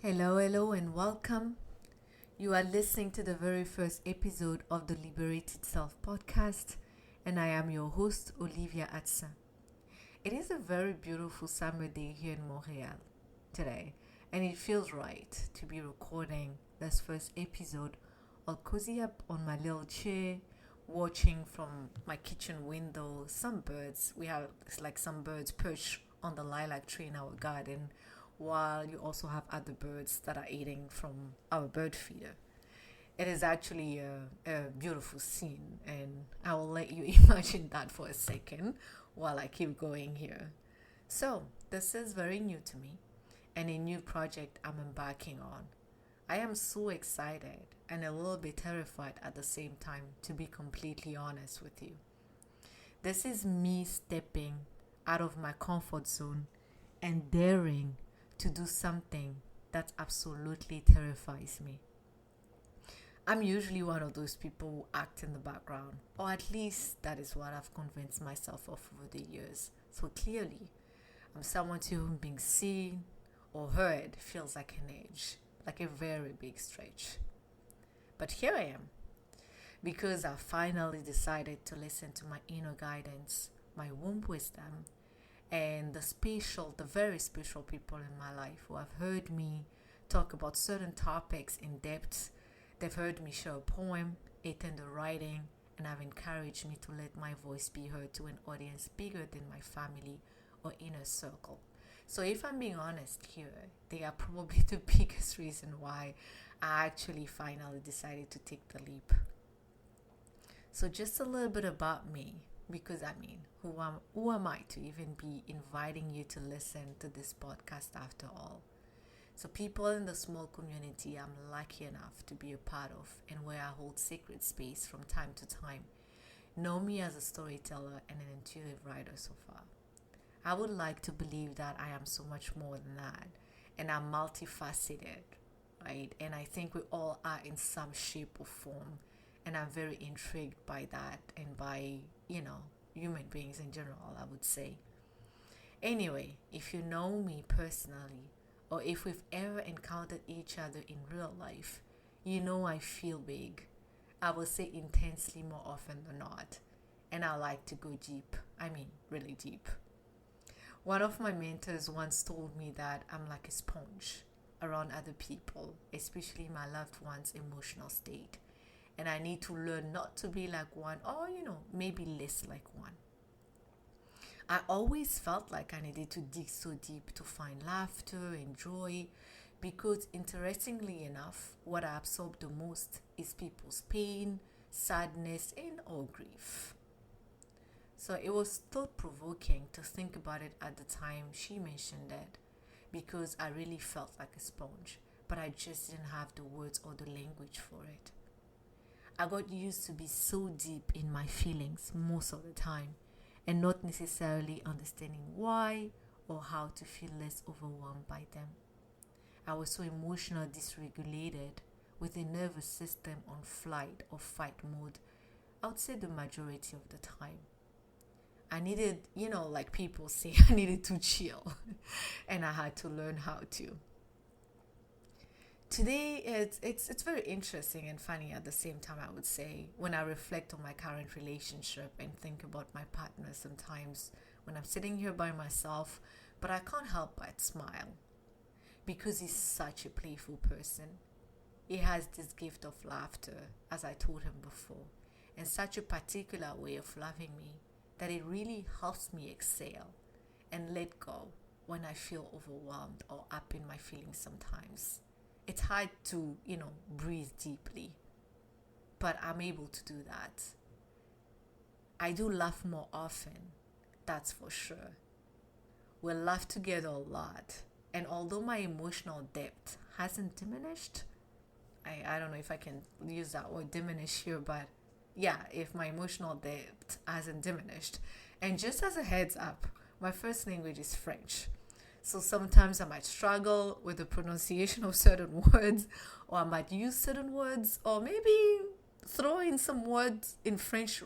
Hello, and welcome. You are listening to the very first episode of the Liberated Self podcast, and I am your host, Olivia Atsa. It is a very beautiful summer day here in Montreal today, and it feels right to be recording this first episode. I'll cozy up on my little chair, watching from my kitchen window some birds. We have like some birds perched on the lilac tree in our garden, while you also have other birds that are eating from our bird feeder. It is actually a beautiful scene, and I will let you imagine that for a second while I keep going here. So, this is very new to me and a new project I'm embarking on. I am so excited and a little bit terrified at the same time, to be completely honest with you. This is me stepping out of my comfort zone and daring to do something that absolutely terrifies me. I'm usually one of those people who act in the background, or at least that is what I've convinced myself of over the years. So clearly, I'm someone to whom being seen or heard feels like an edge, like a very big stretch. But here I am, because I finally decided to listen to my inner guidance, my womb wisdom, and the very special people in my life who have heard me talk about certain topics in depth. They've heard me share a poem, attend a writing, and have encouraged me to let my voice be heard to an audience bigger than my family or inner circle. So if I'm being honest here, they are probably the biggest reason why I actually finally decided to take the leap. So just a little bit about me, because who am I to even be inviting you to listen to this podcast after all? So people in the small community I'm lucky enough to be a part of, and where I hold sacred space from time to time, know me as a storyteller and an intuitive writer so far. I would like to believe that I am so much more than that, and I'm multifaceted, right? And I think we all are in some shape or form, and I'm very intrigued by that and by, human beings in general, I would say. Anyway, if you know me personally, or if we've ever encountered each other in real life, you know I feel big. I will say intensely more often than not. And I like to go deep. I mean, really deep. One of my mentors once told me that I'm like a sponge around other people, especially my loved one's emotional state. And I need to learn not to be like one, or, maybe less like one. I always felt like I needed to dig so deep to find laughter and joy, because interestingly enough, what I absorb the most is people's pain, sadness, and or grief. So it was thought provoking to think about it at the time she mentioned it, because I really felt like a sponge, but I just didn't have the words or the language for it. I got used to be so deep in my feelings most of the time, and not necessarily understanding why or how to feel less overwhelmed by them. I was so emotional dysregulated, with a nervous system on flight or fight mode, I would say the majority of the time. I needed, like people say, I needed to chill, and I had to learn how to. Today, it's very interesting and funny at the same time, I would say, when I reflect on my current relationship and think about my partner sometimes when I'm sitting here by myself, but I can't help but smile, because he's such a playful person. He has this gift of laughter, as I told him before, and such a particular way of loving me that it really helps me exhale and let go when I feel overwhelmed or up in my feelings sometimes. It's hard to, breathe deeply, but I'm able to do that. I do laugh more often, that's for sure. We laugh together a lot, and although my emotional depth hasn't diminished, I don't know if I can use that word diminish here, but yeah, if my emotional depth hasn't diminished. And just as a heads up, my first language is French. So sometimes I might struggle with the pronunciation of certain words, or I might use certain words, or maybe throw in some words in French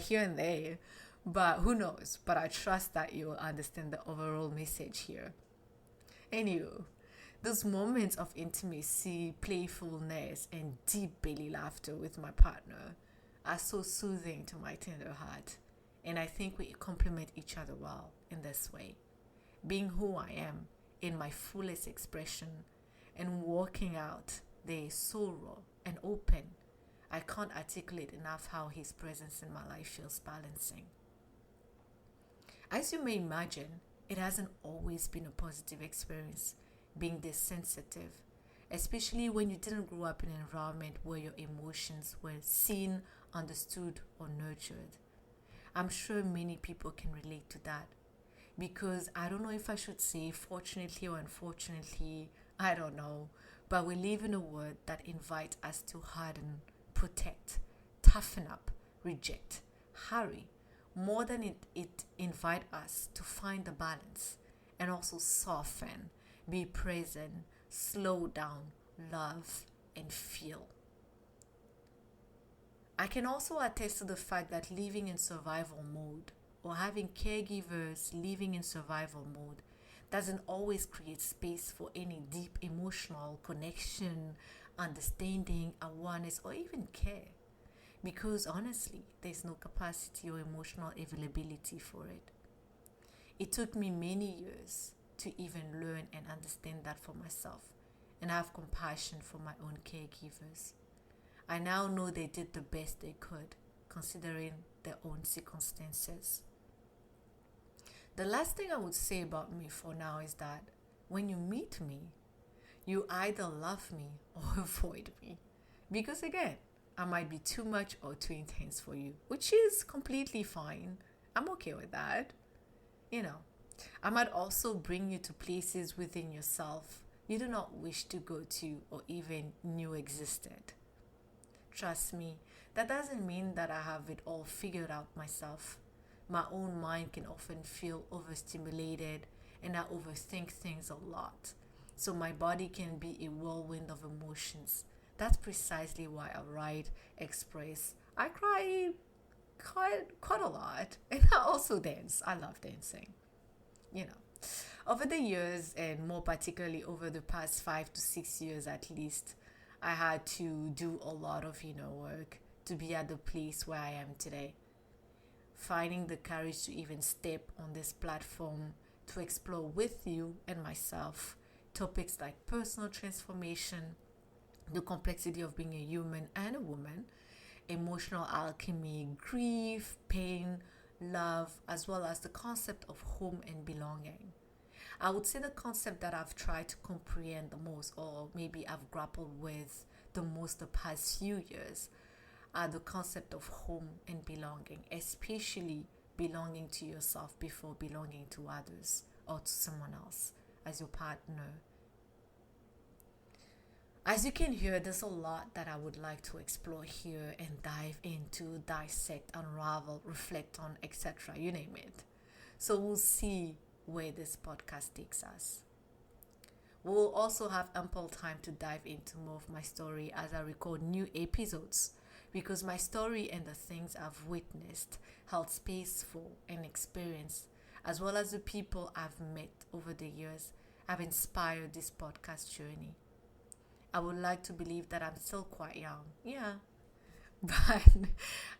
here and there. But who knows? But I trust that you will understand the overall message here. Anywho, Those moments of intimacy, playfulness, and deep belly laughter with my partner are so soothing to my tender heart. And I think we complement each other well in this way. Being who I am in my fullest expression and walking out there so raw and open. I can't articulate enough how his presence in my life feels balancing. As you may imagine, it hasn't always been a positive experience being this sensitive, especially when you didn't grow up in an environment where your emotions were seen, understood, or nurtured. I'm sure many people can relate to that because I don't know if I should say fortunately or unfortunately, I don't know, but we live in a world that invites us to harden, protect, toughen up, reject, hurry, more than it invite us to find the balance and also soften, be present, slow down, love, and feel. I can also attest to the fact that living in survival mode or having caregivers living in survival mode doesn't always create space for any deep emotional connection, understanding, awareness, or even care. Because honestly, there's no capacity or emotional availability for it. It took me many years to even learn and understand that for myself and have compassion for my own caregivers. I now know they did the best they could considering their own circumstances. The last thing I would say about me for now is that when you meet me, you either love me or avoid me. Because again, I might be too much or too intense for you, which is completely fine. I'm okay with that. You know, I might also bring you to places within yourself you do not wish to go to or even knew existed. Trust me, that doesn't mean that I have it all figured out myself. My own mind can often feel overstimulated and I overthink things a lot. So my body can be a whirlwind of emotions. That's precisely why I write, express. I cry quite a lot and I also dance. I love dancing. You know, over the years and more particularly over the past 5 to 6 years at least, I had to do a lot of work to be at the place where I am today. Finding the courage to even step on this platform to explore with you and myself topics like personal transformation, the complexity of being a human and a woman, emotional alchemy, grief, pain, love, as well as the concept of home and belonging. I would say the concept that I've tried to comprehend the most, or maybe I've grappled with the most the past few years, are the concept of home and belonging, especially belonging to yourself before belonging to others or to someone else as your partner. As you can hear, there's a lot that I would like to explore here and dive into, dissect, unravel, reflect on, etc. You name it. So we'll see where this podcast takes us. We'll also have ample time to dive into more of my story as I record new episodes because my story and the things I've witnessed, held space for, and experienced, as well as the people I've met over the years, have inspired this podcast journey. I would like to believe that I'm still quite young. Yeah. But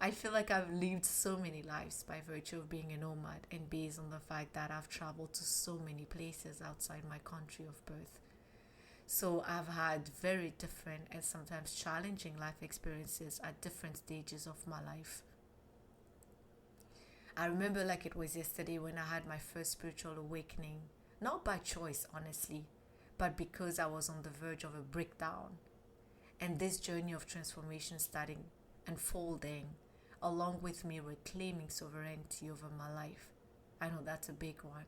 I feel like I've lived so many lives by virtue of being a nomad and based on the fact that I've traveled to so many places outside my country of birth. So I've had very different and sometimes challenging life experiences at different stages of my life. I remember like it was yesterday when I had my first spiritual awakening, not by choice, honestly, but because I was on the verge of a breakdown. And this journey of transformation starting unfolding, along with me reclaiming sovereignty over my life. I know that's a big one.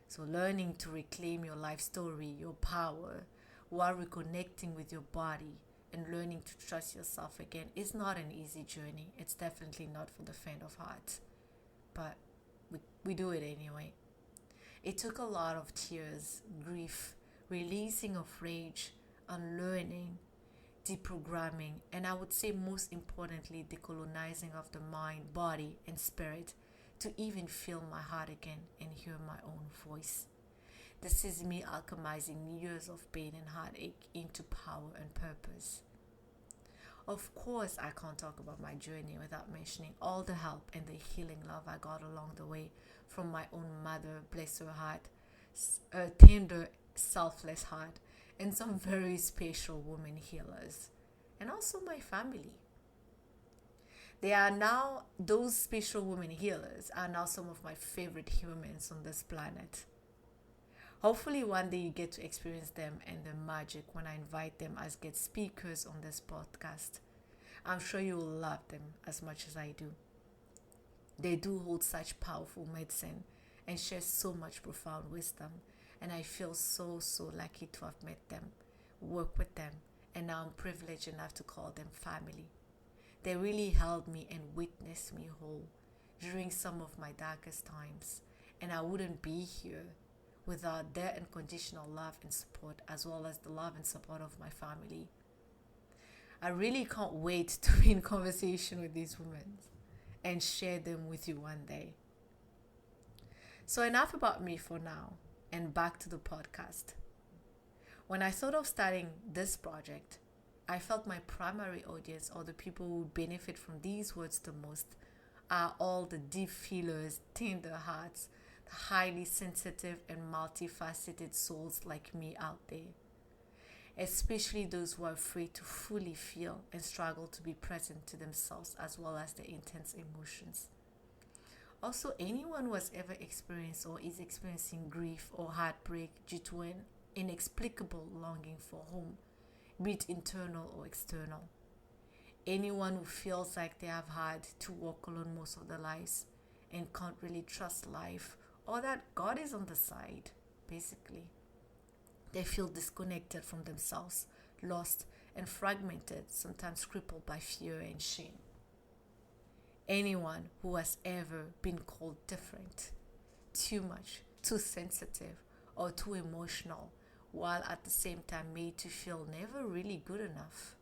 So learning to reclaim your life story, your power, while reconnecting with your body and learning to trust yourself again is not an easy journey. It's definitely not for the faint of heart. But we do it anyway. It took a lot of tears, grief, releasing of rage, unlearning, deprogramming, and I would say most importantly, decolonizing of the mind, body, and spirit to even feel my heart again and hear my own voice. This is me alchemizing years of pain and heartache into power and purpose. Of course, I can't talk about my journey without mentioning all the help and the healing love I got along the way from my own mother, bless her heart, a tender, selfless heart, and some very special women healers, and also my family. They are now, those special women healers are now some of my favorite humans on this planet. Hopefully, one day you get to experience them and their magic when I invite them as guest speakers on this podcast. I'm sure you will love them as much as I do. They do hold such powerful medicine and share so much profound wisdom, and I feel so lucky to have met them, work with them, and now I'm privileged enough to call them family. They really held me and witnessed me whole during some of my darkest times, and I wouldn't be here without their unconditional love and support, as well as the love and support of my family. I really can't wait to be in conversation with these women and share them with you one day. So enough about me for now, and back to the podcast. When I thought of starting this project, I felt my primary audience, or the people who would benefit from these words the most, are all the deep feelers, tender hearts, the highly sensitive and multifaceted souls like me out there. Especially those who are afraid to fully feel and struggle to be present to themselves as well as their intense emotions. Also, anyone who has ever experienced or is experiencing grief or heartbreak due to an inexplicable longing for home, be it internal or external. Anyone who feels like they have had to walk alone most of their lives and can't really trust life, or that God is on the side, basically. They feel disconnected from themselves, lost and fragmented, sometimes crippled by fear and shame. Anyone who has ever been called different, too much, too sensitive, or too emotional, while at the same time made to feel never really good enough.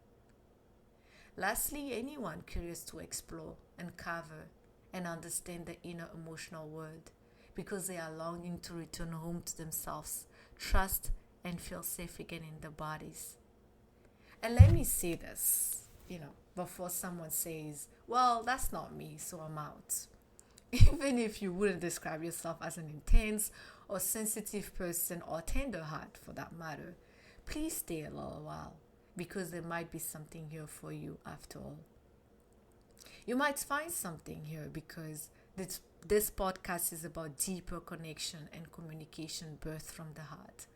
Lastly, anyone curious to explore, uncover, and understand the inner emotional world, because they are longing to return home to themselves, trust, and feel safe again in their bodies. And let me say this, before someone says, well, that's not me, so I'm out. Even if you wouldn't describe yourself as an intense or sensitive person, or tender heart for that matter, please stay a little while, because there might be something here for you after all. You might find something here because this podcast is about deeper connection and communication birthed from the heart.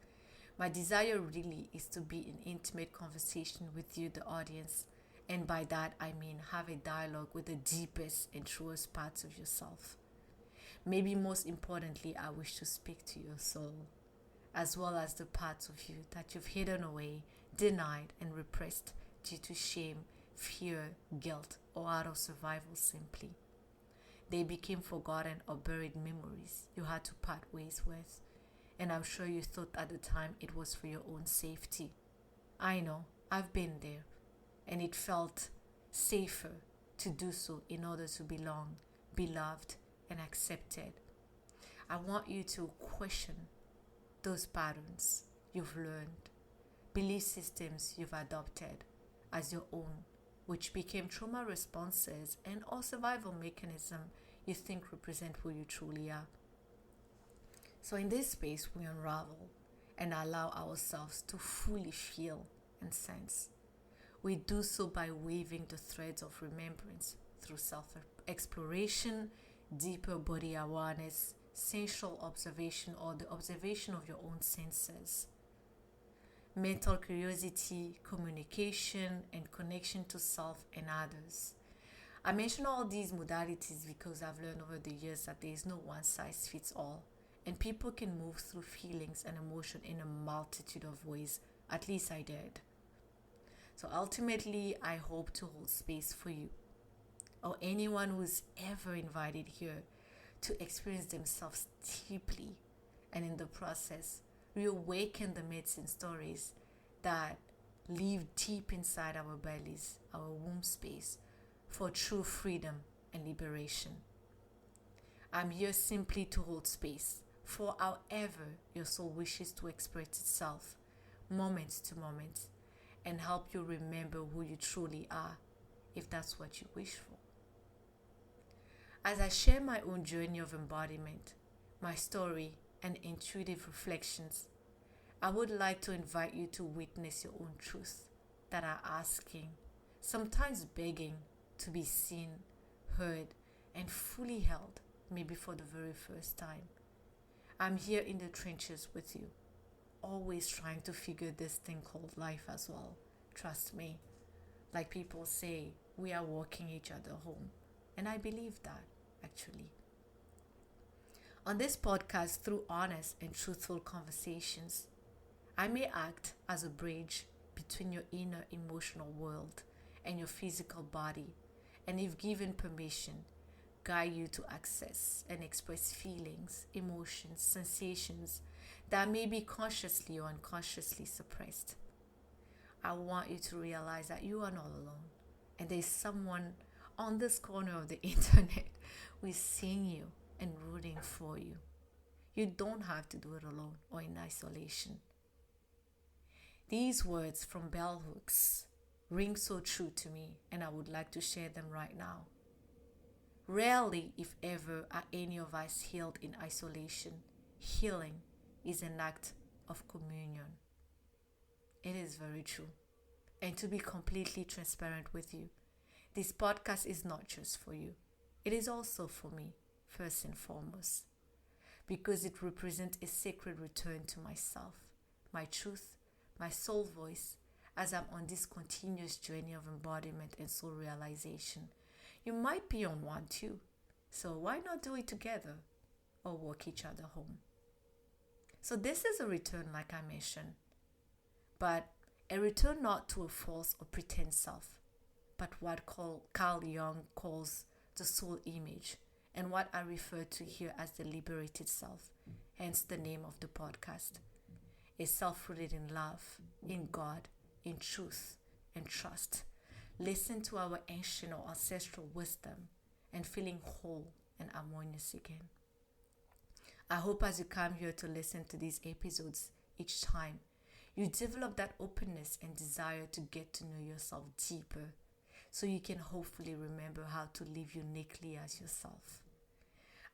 My desire really is to be in intimate conversation with you, the audience, and by that I mean have a dialogue with the deepest and truest parts of yourself. Maybe most importantly, I wish to speak to your soul, as well as the parts of you that you've hidden away, denied, and repressed due to shame, fear, guilt, or out of survival simply. They became forgotten or buried memories you had to part ways with, and I'm sure you thought at the time it was for your own safety. I know, I've been there, and it felt safer to do so in order to belong, be loved, and accepted. I want you to question those patterns you've learned, belief systems you've adopted as your own, which became trauma responses and or survival mechanism you think represent who you truly are. So in this space, we unravel and allow ourselves to fully feel and sense. We do so by weaving the threads of remembrance through self-exploration, deeper body awareness, sensual observation, or the observation of your own senses, mental curiosity, communication, and connection to self and others. I mention all these modalities because I've learned over the years that there is no one size fits all, and people can move through feelings and emotion in a multitude of ways. At least I did. So ultimately, I hope to hold space for you, or anyone who's ever invited here, to experience themselves deeply, and in the process reawaken the myths and stories that live deep inside our bellies, our womb space, for true freedom and liberation. I'm here simply to hold space for however your soul wishes to express itself, moment to moment, and help you remember who you truly are, if that's what you wish for. As I share my own journey of embodiment, my story, and intuitive reflections, I would like to invite you to witness your own truth that are asking, sometimes begging, to be seen, heard, and fully held, maybe for the very first time. I'm here in the trenches with you, always trying to figure this thing called life as well. Trust me. Like people say, we are walking each other home. And I believe that, actually. On this podcast, through honest and truthful conversations, I may act as a bridge between your inner emotional world and your physical body, and if given permission, guide you to access and express feelings, emotions, sensations that may be consciously or unconsciously suppressed. I want you to realize that you are not alone, and there's someone on this corner of the internet who is seeing you and rooting for you. You don't have to do it alone or in isolation. These words from bell hooks ring so true to me, and I would like to share them right now. Rarely, if ever, are any of us healed in isolation. Healing is an act of communion. It is very true. And to be completely transparent with you, this podcast is not just for you. It is also for me, first and foremost, because it represents a sacred return to myself, my truth, my soul voice, as I'm on this continuous journey of embodiment and soul realization. You might be on one too, so why not do it together or walk each other home? So this is a return, like I mentioned, but a return not to a false or pretend self, but what Carl Jung calls the soul image, and what I refer to here as the liberated self, hence the name of the podcast. A self rooted in love, in God, in truth, and trust. Listen to our ancient or ancestral wisdom and feeling whole and harmonious again. I hope as you come here to listen to these episodes each time, you develop that openness and desire to get to know yourself deeper, so you can hopefully remember how to live uniquely as yourself.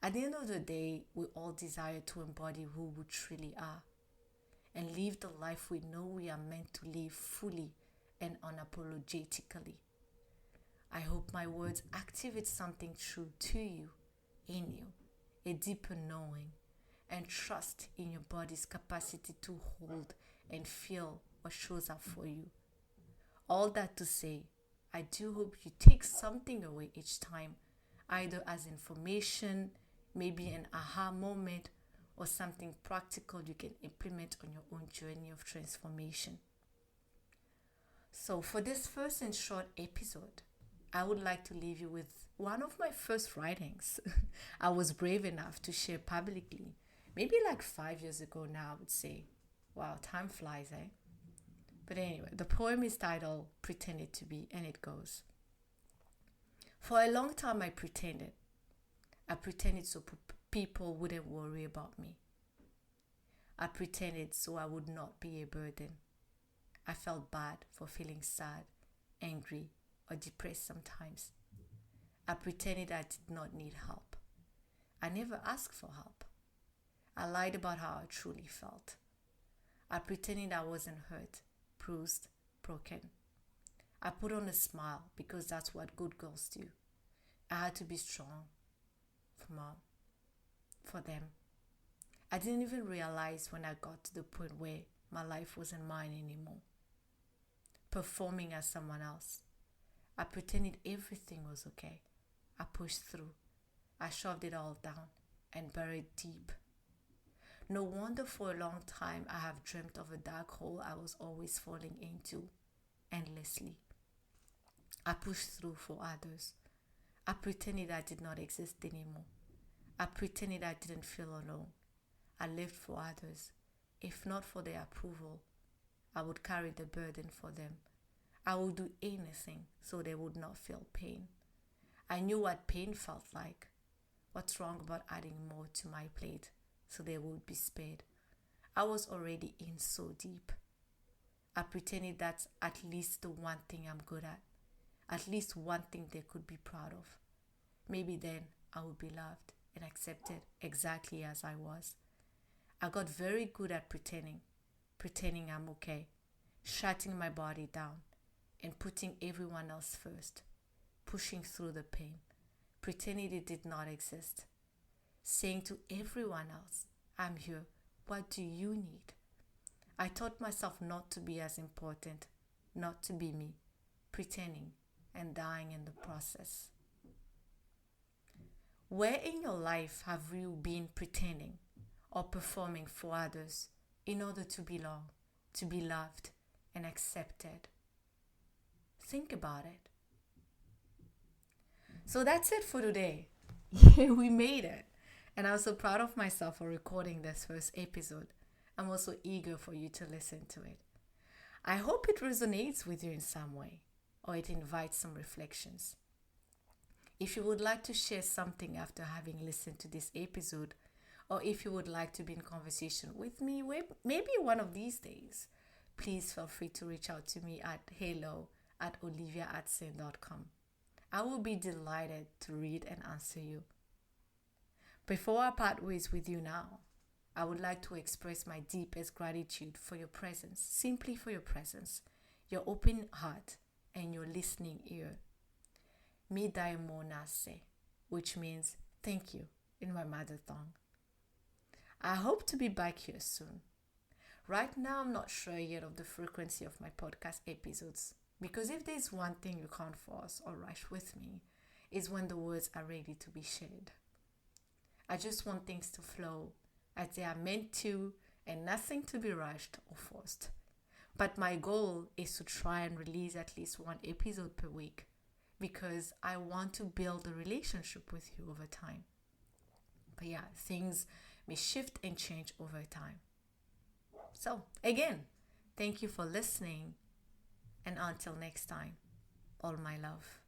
At the end of the day, we all desire to embody who we truly are and live the life we know we are meant to live fully and unapologetically. I hope my words activate something true to you, in you, a deeper knowing and trust in your body's capacity to hold and feel what shows up for you. All that to say, I do hope you take something away each time, either as information, maybe an aha moment, or something practical you can implement on your own journey of transformation. So for this first and short episode, I would like to leave you with one of my first writings I was brave enough to share publicly, maybe like 5 years ago now, I would say. Wow, time flies, eh? But anyway, the poem is titled Pretended to Be, and it goes. For a long time I pretended. I pretended so people wouldn't worry about me. I pretended so I would not be a burden. I felt bad for feeling sad, angry, or depressed sometimes. I pretended I did not need help. I never asked for help. I lied about how I truly felt. I pretended I wasn't hurt, bruised, broken. I put on a smile because that's what good girls do. I had to be strong for mom, for them. I didn't even realize when I got to the point where my life wasn't mine anymore. Performing as someone else. I pretended everything was okay. I pushed through. I shoved it all down and buried deep. No wonder for a long time I have dreamt of a dark hole I was always falling into, endlessly. I pushed through for others. I pretended I did not exist anymore. I pretended I didn't feel alone. I lived for others. If not for their approval, I would carry the burden for them. I would do anything so they would not feel pain. I knew what pain felt like. What's wrong about adding more to my plate so they would be spared. I was already in so deep. I pretended that's at least the one thing I'm good at least one thing they could be proud of. Maybe then I would be loved and accepted exactly as I was. I got very good at pretending I'm okay, shutting my body down and putting everyone else first, pushing through the pain, pretending it did not exist, saying to everyone else, I'm here, what do you need? I taught myself not to be as important, not to be me, pretending and dying in the process. Where in your life have you been pretending or performing for others in order to belong, to be loved and accepted? Think about it. So that's it for today. Yeah, we made it. And I'm so proud of myself for recording this first episode. I'm also eager for you to listen to it. I hope it resonates with you in some way, or it invites some reflections. If you would like to share something after having listened to this episode, or if you would like to be in conversation with me, maybe one of these days, please feel free to reach out to me at hello@oliviaatsen.com. I will be delighted to read and answer you. Before I part ways with you now, I would like to express my deepest gratitude for your presence, simply for your presence, your open heart, and your listening ear. Mi daimon, which means thank you in my mother tongue. I hope to be back here soon. Right now, I'm not sure yet of the frequency of my podcast episodes, because if there's one thing you can't force or rush with me, is when the words are ready to be shared. I just want things to flow as they are meant to, and nothing to be rushed or forced. But my goal is to try and release at least one episode per week, because I want to build a relationship with you over time. But yeah, things may shift and change over time. So again, thank you for listening, and until next time, all my love.